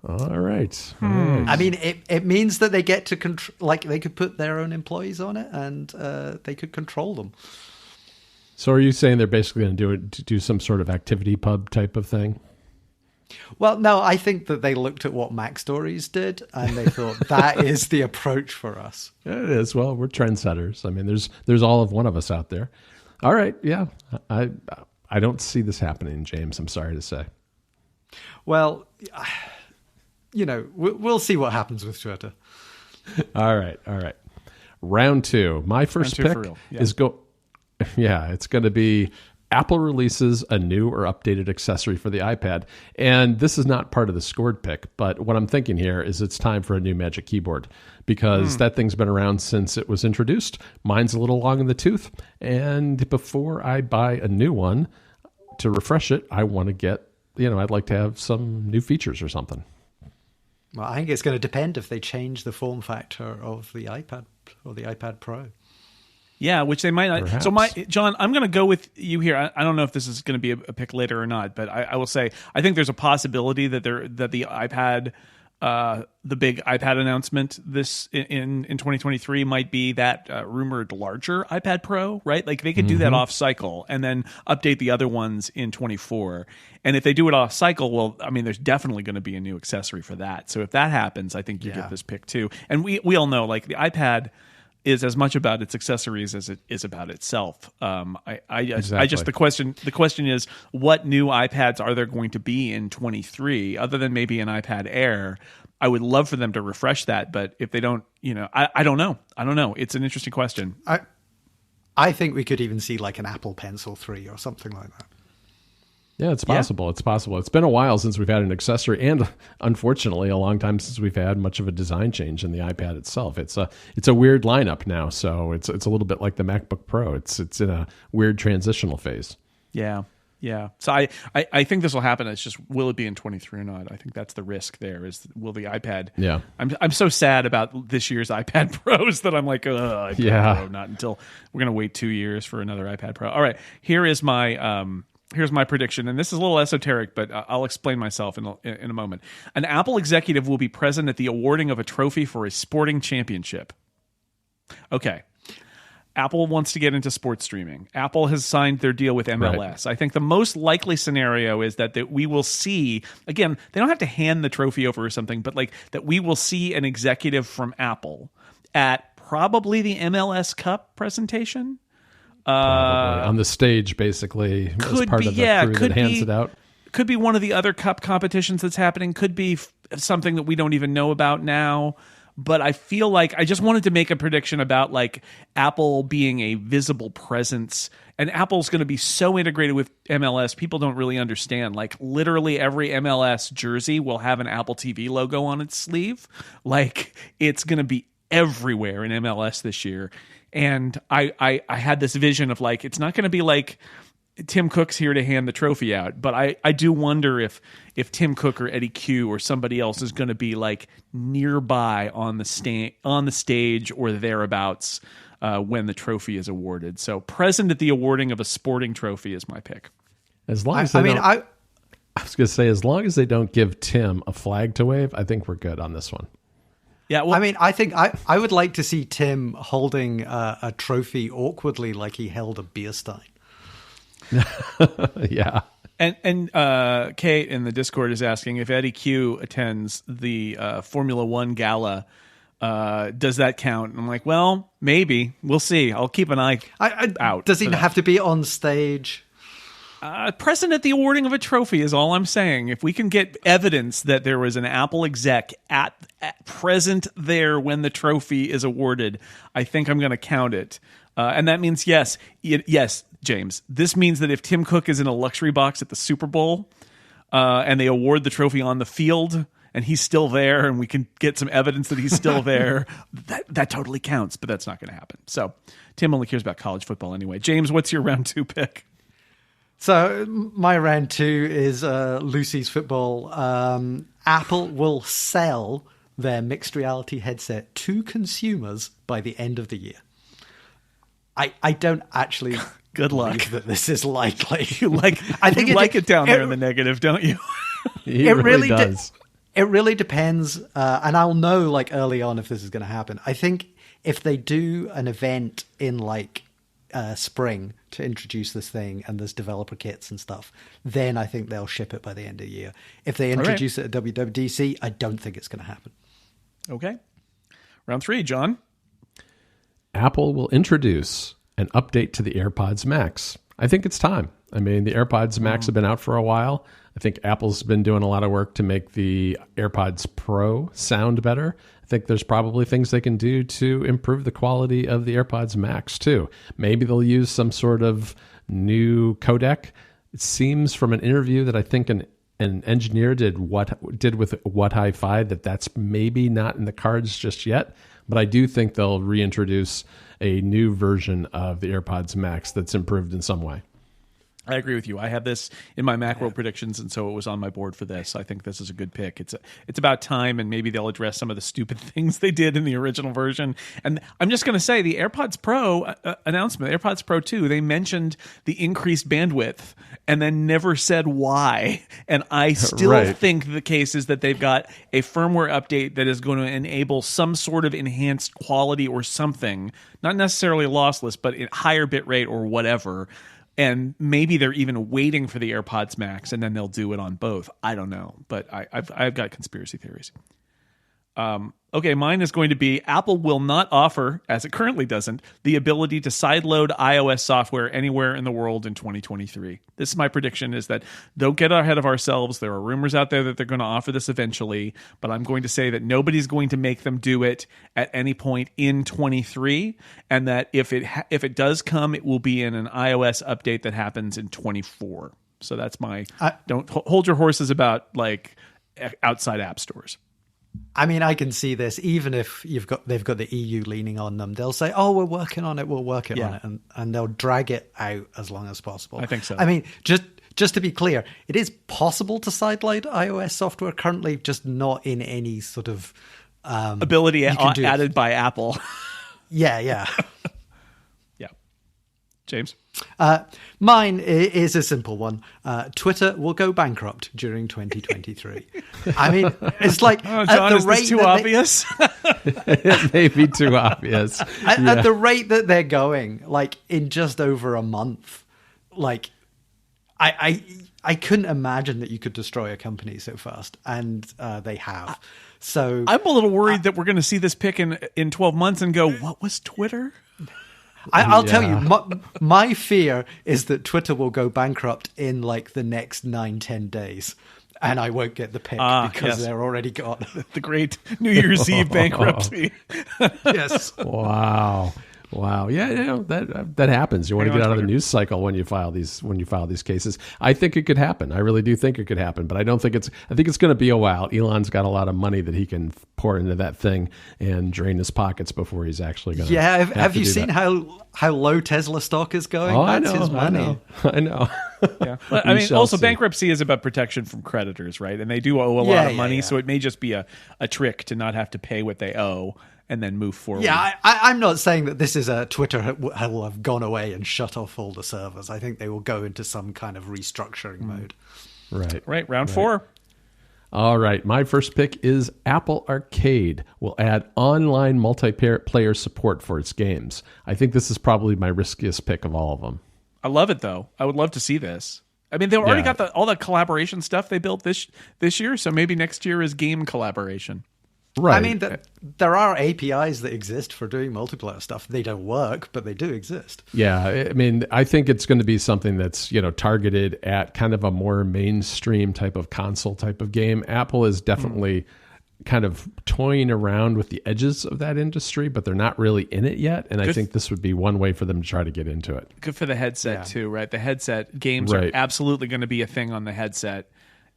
All right. I mean, it means that they get to they could put their own employees on it and they could control them. So are you saying they're basically going to do some sort of activity pub type of thing? Well, no, I think that they looked at what Mac Stories did and they thought that is the approach for us. It is. Well, we're trendsetters. I mean, there's all of one of us out there. All right. Yeah. I don't see this happening, James. I'm sorry to say. Well, we'll see what happens with Twitter. All right. Round two. My first Round two pick for real. Yeah. is it's going to be Apple releases a new or updated accessory for the iPad. And this is not part of the scored pick, but what I'm thinking here is it's time for a new Magic Keyboard because that thing's been around since it was introduced. Mine's a little long in the tooth. And before I buy a new one to refresh it, I want to get, I'd like to have some new features or something. Well, I think it's going to depend if they change the form factor of the iPad or the iPad Pro. Yeah, which they might not. Perhaps. So, John, I'm going to go with you here. I don't know if this is going to be a pick later or not, but I will say I think there's a possibility that the iPad, the big iPad announcement this in 2023 might be that rumored larger iPad Pro, right? Like they could do that off cycle and then update the other ones in 24. And if they do it off cycle, well, I mean, there's definitely going to be a new accessory for that. So if that happens, I think you get this pick too. And we all know, like the iPad is as much about its accessories as it is about itself. I just the question is, what new iPads are there going to be in 23 other than maybe an iPad Air? I would love for them to refresh that, but if they don't, I don't know. I don't know. It's an interesting question. I think we could even see like an Apple Pencil 3 or something like that. Yeah, it's possible. It's possible. It's been a while since we've had an accessory, and unfortunately, a long time since we've had much of a design change in the iPad itself. It's a weird lineup now, so it's a little bit like the MacBook Pro. It's in a weird transitional phase. Yeah. So I think this will happen. It's just, will it be in 23 or not? I think that's the risk there. Is will the iPad? Yeah. I'm so sad about this year's iPad Pros that I'm like, iPad Pro, not until we're gonna wait 2 years for another iPad Pro. All right, here's my prediction, and this is a little esoteric, but I'll explain myself in a moment. An Apple executive will be present at the awarding of a trophy for a sporting championship. Okay. Apple wants to get into sports streaming. Apple has signed their deal with MLS. Right. I think the most likely scenario is that we will see, again, they don't have to hand the trophy over or something, but like that we will see an executive from Apple at probably the MLS Cup presentation. Probably on the stage, basically, as part of the crew that hands it out. could be one of the other cup competitions that's happening. Could be something that we don't even know about now. But I feel like I just wanted to make a prediction about like Apple being a visible presence, and Apple's going to be so integrated with MLS, people don't really understand. Like literally every MLS jersey will have an Apple TV logo on its sleeve. Like it's going to be everywhere in MLS this year. And I had this vision of like, it's not going to be like Tim Cook's here to hand the trophy out, but I do wonder if Tim Cook or Eddie Q or somebody else is going to be like nearby on the stage or thereabouts when the trophy is awarded. So present at the awarding of a sporting trophy is my pick. As long as I was going to say, as long as they don't give Tim a flag to wave, I think we're good on this one. Yeah, well, I mean, I think I would like to see Tim holding a trophy awkwardly like he held a beer stein. Yeah. And Kate in the Discord is asking if Eddie Q attends the Formula One gala, does that count? And I'm like, well, maybe. We'll see. I'll keep an eye out. Does he have to be on stage? Present at the awarding of a trophy is all I'm saying. If we can get evidence that there was an Apple exec at present there when the trophy is awarded, I think I'm going to count it. And that means yes, James. This means that if Tim Cook is in a luxury box at the Super Bowl and they award the trophy on the field and he's still there and we can get some evidence that he's still there, that totally counts, but that's not going to happen. So Tim only cares about college football anyway. James, what's your round 2 pick? So my round 2 is Lucy's football. Apple will sell their mixed reality headset to consumers by the end of the year. I don't actually good luck that this is likely. I think you like it down there in the negative, don't you? It really does. It really depends, and I'll know like early on if this is going to happen. I think if they do an event in like spring to introduce this thing and there's developer kits and stuff, then I think they'll ship it by the end of the year. If they introduce it at WWDC, I don't think it's going to happen. Okay. Round 3, John. Apple will introduce an update to the AirPods Max. I think it's time. I mean, the AirPods Max have been out for a while. I think Apple's been doing a lot of work to make the AirPods Pro sound better. I think there's probably things they can do to improve the quality of the AirPods Max too. Maybe they'll use some sort of new codec. It seems from an interview that I think an engineer did with What Hi-Fi that's maybe not in the cards just yet. But I do think they'll reintroduce a new version of the AirPods Max that's improved in some way. I agree with you. I have this in my Macworld predictions, and so it was on my board for this. I think this is a good pick. It's about time, and maybe they'll address some of the stupid things they did in the original version. And I'm just going to say the AirPods Pro announcement, AirPods Pro 2, they mentioned the increased bandwidth and then never said why. And I still think the case is that they've got a firmware update that is going to enable some sort of enhanced quality or something, not necessarily lossless, but at higher bit rate or whatever. And maybe they're even waiting for the AirPods Max, and then they'll do it on both. I don't know, but I've got conspiracy theories. Okay, mine is going to be Apple will not offer, as it currently doesn't, the ability to sideload iOS software anywhere in the world in 2023. This is my prediction, is that don't get ahead of ourselves. There are rumors out there that they're going to offer this eventually, but I'm going to say that nobody's going to make them do it at any point in 23, and that if it does come, it will be in an iOS update that happens in 24. So that's my don't hold your horses about like outside app stores. I mean, I can see this. Even if they've got the EU leaning on them, they'll say, "Oh, we're working on it. We'll work on it," and they'll drag it out as long as possible. I think so. I mean, just to be clear, it is possible to sideload iOS software currently, just not in any sort of ability added by Apple. Yeah. Yeah. James? Mine is a simple one. Twitter will go bankrupt during 2023. I mean, it's like John, at the rate too obvious. It may be too obvious. At the rate that they're going, like in just over a month, like I couldn't imagine that you could destroy a company so fast, and they have. So I'm a little worried that we're going to see this pick in 12 months and go, what was Twitter? I'll tell you, Yeah. my fear is that Twitter will go bankrupt in like the next 9-10 days. And I won't get the pick because yes. they're already gone. The great New Year's Eve bankruptcy. Yes. Wow. Wow. Yeah, that happens. You want to Hang get on out of the Twitter. news cycle when you file these cases. I think it could happen. I really do think it could happen, but I think it's going to be a while. Elon's got a lot of money that he can pour into that thing and drain his pockets before he's actually going to. Yeah. Have you seen that. how low Tesla stock is going? Oh, That's I know. his money. I know. Yeah. Well, I We mean, shall also see. bankruptcy is about protection from creditors, right? And they do owe a lot Yeah, of yeah, money, yeah. so it may just be a trick to not have to pay what they owe and then move forward. Yeah, I'm not saying that this is a Twitter will have gone away and shut off all the servers. I think they will go into some kind of restructuring mode. Right. Right, round 4. All right. My first pick is Apple Arcade will add online multiplayer support for its games. I think this is probably my riskiest pick of all of them. I love it though. I would love to see this. I mean, they've already Yeah. got all the collaboration stuff they built this year, so maybe next year is game collaboration. Right. I mean, there are APIs that exist for doing multiplayer stuff. They don't work, but they do exist. Yeah, I mean, I think it's going to be something that's, targeted at kind of a more mainstream type of console type of game. Apple is definitely kind of toying around with the edges of that industry, but they're not really in it yet. And I think this would be one way for them to try to get into it. Good for the headset Yeah. too, right? The headset games Right. are absolutely going to be a thing on the headset,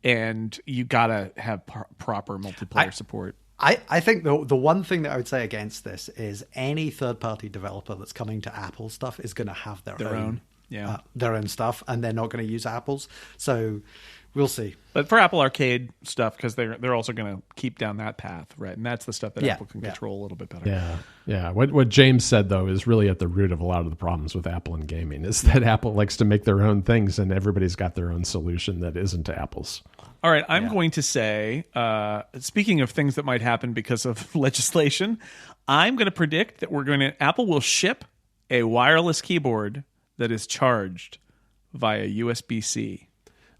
and you gotta have proper multiplayer support. I think the one thing that I would say against this is any third-party developer that's coming to Apple stuff is going to have their own. Yeah. Their own stuff, and they're not going to use Apple's. So we'll see. But for Apple Arcade stuff, because they're also going to keep down that path, right? And that's the stuff that Yeah, Apple can yeah. control a little bit better. Yeah. Yeah. What James said, though, is really at the root of a lot of the problems with Apple and gaming is that Apple likes to make their own things and everybody's got their own solution that isn't Apple's. All right, I'm going to say, speaking of things that might happen because of legislation, I'm going to predict that Apple will ship a wireless keyboard that is charged via USB-C.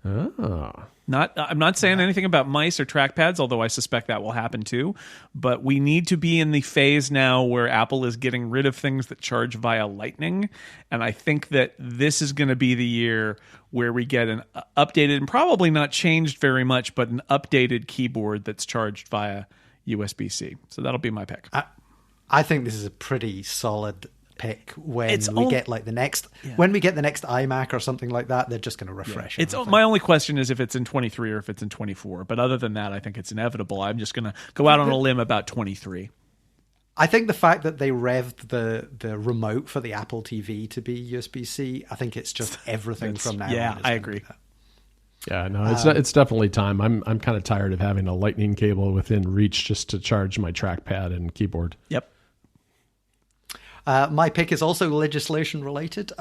Oh. I'm not saying anything about mice or trackpads, although I suspect that will happen too. But we need to be in the phase now where Apple is getting rid of things that charge via Lightning. And I think that this is going to be the year where we get an updated, and probably not changed very much, but an updated keyboard that's charged via USB-C. So that'll be my pick. I think this is a pretty solid pick when It's we all- get like the next iMac or something like that. They're just going to refresh. It's everything. my only question is if it's in 23 or if it's in 24. But other than that, I think it's inevitable. I'm just going to go out on a limb about 23. I think the fact that they revved the remote for the Apple TV to be USB-C, I think it's just everything from now yeah, on. is I gonna agree. be that. Yeah, no, it's definitely time. I'm kind of tired of having a lightning cable within reach just to charge my trackpad and keyboard. Yep. My pick is also legislation related.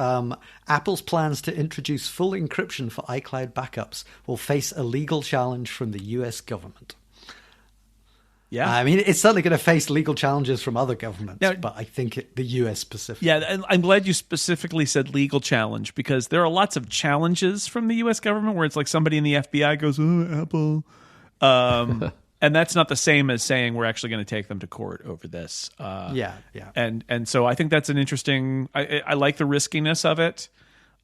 Apple's plans to introduce full encryption for iCloud backups will face a legal challenge from the US government. Yeah. I mean, it's certainly going to face legal challenges from other governments, Now- but I think the US specifically. Yeah, and I'm glad you specifically said legal challenge because there are lots of challenges from the U.S. government where it's like somebody in the FBI goes, "Oh, Apple," and that's not the same as saying we're actually going to take them to court over this. Yeah. And so I think that's an interesting. I like the riskiness of it,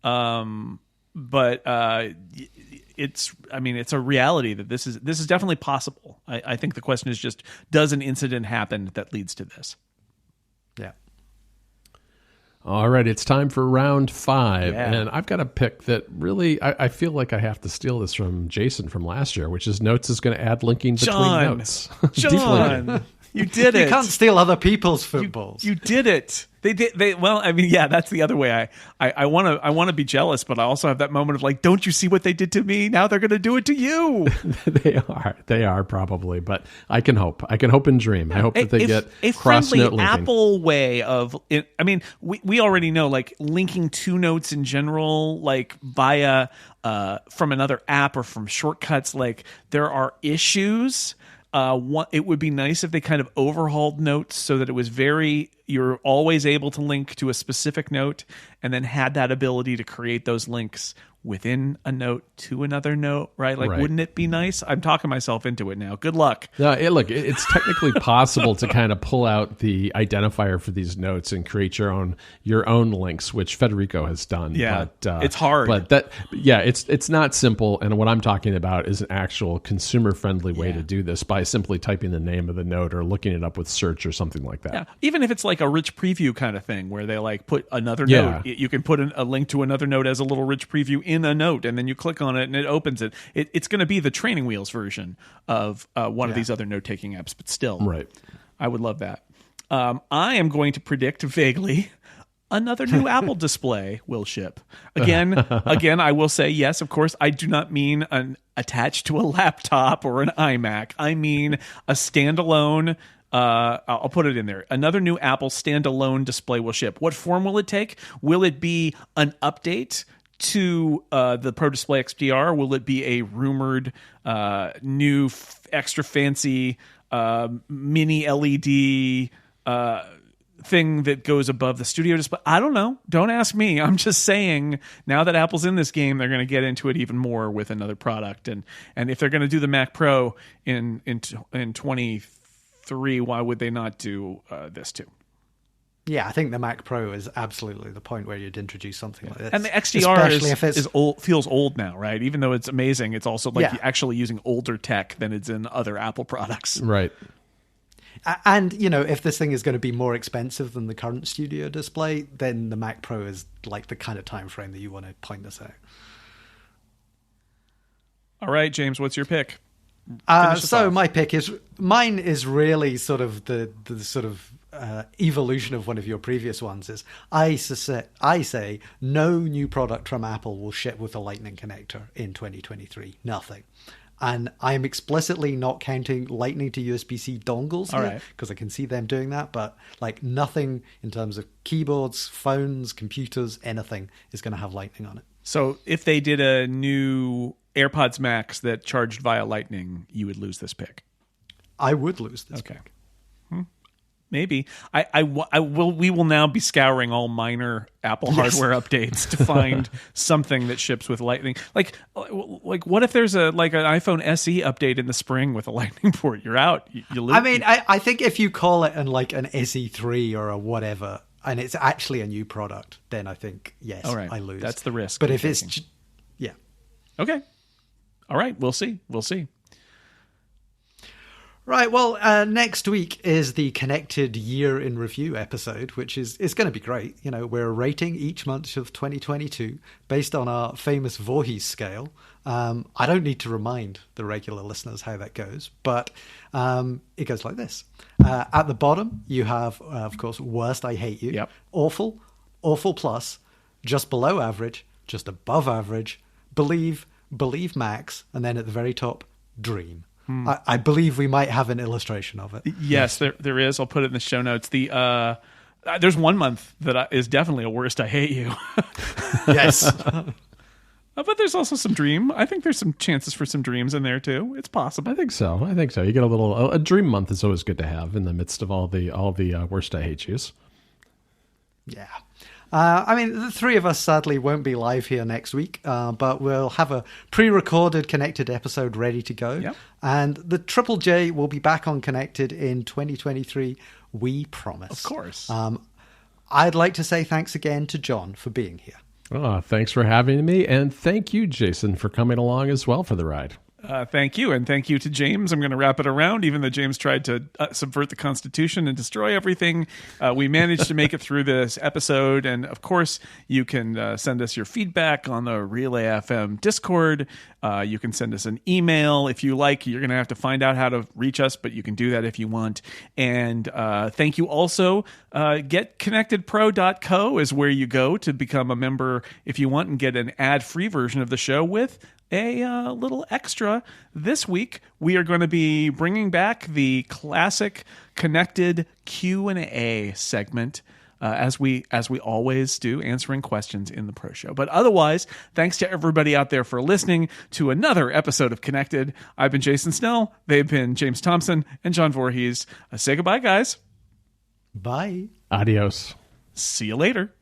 but it's a reality that this is definitely possible. I think the question is just, does an incident happen that leads to this? Yeah. All right, it's time for round 5. Yeah. And I've got a pick that really, I feel like I have to steal this from Jason from last year, which is Notes is going to add linking between John, notes. Deep linking. John, you did it. You can't steal other people's footballs. You did it. They did. Well, I mean, yeah, that's the other way. I want to be jealous, but I also have that moment of like, don't you see what they did to me? Now they're going to do it to you. They are probably, but I can hope and dream. I hope that they get a cross friendly note linking. Apple way of it. I mean, we already know like linking to notes in general, like via from another app or from shortcuts. Like there are issues. It would be nice if they kind of overhauled Notes so that it was you're always able to link to a specific note and then had that ability to create those links within a note to another note, right? Like, Right. wouldn't it be nice? I'm talking myself into it now. Good luck. No, it's technically possible to kind of pull out the identifier for these notes and create your own links, which Federico has done. Yeah, but, it's hard. But it's not simple. And what I'm talking about is an actual consumer friendly way to do this by simply typing the name of the note or looking it up with search or something like that. Yeah, even if it's like a rich preview kind of thing where they like put another Yeah. note, you can put a link to another note as a little rich preview in a note, and then you click on it and it opens it. It's going to be the training wheels version of one of these other note taking apps, but still, Right. I would love that. I am going to predict vaguely another new Apple display will ship. Again, I will say, yes, of course, I do not mean attached to a laptop or an iMac. I mean a standalone. I'll put it in there. Another new Apple standalone display will ship. What form will it take? Will it be an update to the Pro Display XDR? Will it be a rumored new extra fancy mini LED thing that goes above the studio display? I don't know. Don't ask me. I'm just saying, now that Apple's in this game, they're going to get into it even more with another product. And if they're going to do the Mac Pro in 23, why would they not do this too? Yeah, I think the Mac Pro is absolutely the point where you'd introduce something like this. And the XDR Especially if it's is old, feels old now, right? Even though it's amazing, it's also like Yeah. actually using older tech than it's in other Apple products. Right. And, you know, if this thing is going to be more expensive than the current studio display, then the Mac Pro is like the kind of time frame that you want to point this out. All right, James, what's your pick? Finish us So off. my pick is really sort of the sort of evolution of one of your previous ones. Is I say no new product from Apple will ship with a Lightning connector in 2023. Nothing. And I'm explicitly not counting Lightning to USB-C dongles All here, right. because I can see them doing that. But like nothing in terms of keyboards, phones, computers, anything is going to have Lightning on it. So if they did a new AirPods Max that charged via Lightning, you would lose this pick. I would lose this. Okay. Maybe we will now be scouring all minor Apple hardware updates to find something that ships with Lightning. Like what if there's an iPhone SE update in the spring with a Lightning port? You're out. You lose. I mean, I think if you call it an SE3 or a whatever, and it's actually a new product, then I think, yes, All right. I lose. That's the risk But you're if it's, taking. yeah. Okay. All right. We'll see. Right, well, next week is the Connected Year in Review episode, which is going to be great. You know, we're rating each month of 2022 based on our famous Voorhees scale. I don't need to remind the regular listeners how that goes, but it goes like this. At the bottom, you have, of course, Worst I Hate You. Yep. Awful, Awful Plus, Just Below Average, Just Above Average, Believe, Believe Max, and then at the very top, Dream. I believe we might have an illustration of it. Yes, there is. I'll put it in the show notes. There's one month that is definitely a Worst I Hate You. Yes. But there's also some Dream. I think there's some chances for some Dreams in there too. It's possible. I think so. You get a dream month is always good to have in the midst of all the worst I hate yous. Yeah. I mean, the three of us sadly won't be live here next week, but we'll have a pre-recorded Connected episode ready to go. Yep. And the Triple J will be back on Connected in 2023. We promise. Of course. I'd like to say thanks again to John for being here. Oh, thanks for having me, and thank you, Jason, for coming along as well for the ride. Thank you, and thank you to James. I'm going to wrap it around. Even though James tried to subvert the Constitution and destroy everything, we managed to make it through this episode. And of course, you can send us your feedback on the Relay FM Discord. You can send us an email if you like. You're going to have to find out how to reach us, but you can do that if you want. And thank you also. GetConnectedPro.co is where you go to become a member if you want and get an ad-free version of the show with a little extra. This week we are going to be bringing back the classic Connected Q&A segment, as we always do, answering questions in the Pro Show. But otherwise, thanks to everybody out there for listening to another episode of Connected. I've been Jason Snell, they've been James Thompson and John Voorhees. Say goodbye, guys. Bye. Adios. See you later.